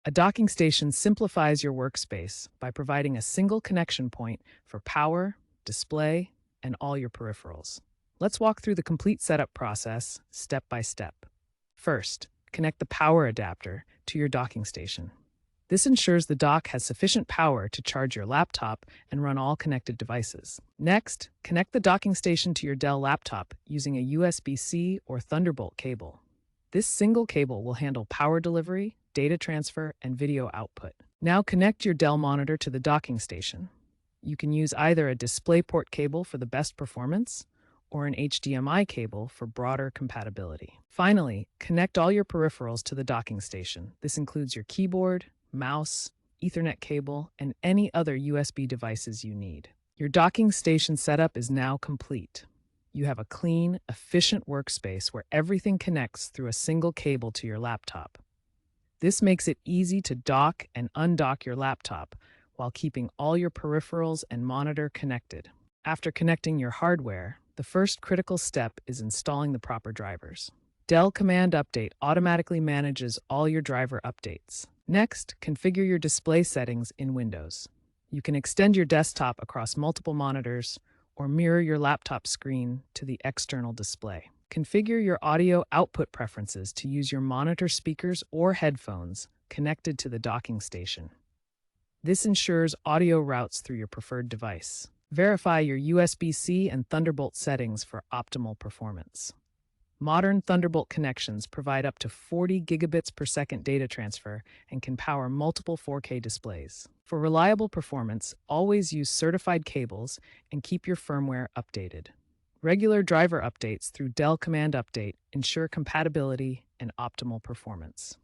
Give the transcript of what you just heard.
A docking station simplifies your workspace by providing a single connection point for power, display, and all your peripherals. Let's walk through the complete setup process step by step. First, connect the power adapter to your docking station. This ensures the dock has sufficient power to charge your laptop and run all connected devices. Next, connect the docking station to your Dell laptop using a USB-C or Thunderbolt cable. This single cable will handle power delivery, data transfer, and video output. Now connect your Dell monitor to the docking station. You can use either a DisplayPort cable for the best performance or an HDMI cable for broader compatibility. Finally, connect all your peripherals to the docking station. This includes your keyboard, mouse, Ethernet cable, and any other USB devices you need. Your docking station setup is now complete. You have a clean, efficient workspace where everything connects through a single cable to your laptop. This makes it easy to dock and undock your laptop while keeping all your peripherals and monitor connected. After connecting your hardware, the first critical step is installing the proper drivers. Dell Command Update automatically manages all your driver updates. Next, configure your display settings in Windows. You can extend your desktop across multiple monitors or mirror your laptop screen to the external display. Configure your audio output preferences to use your monitor speakers or headphones connected to the docking station. This ensures audio routes through your preferred device. Verify your USB-C and Thunderbolt settings for optimal performance. Modern Thunderbolt connections provide up to 40 gigabits per second data transfer and can power multiple 4K displays. For reliable performance, always use certified cables and keep your firmware updated. Regular driver updates through Dell Command Update ensure compatibility and optimal performance.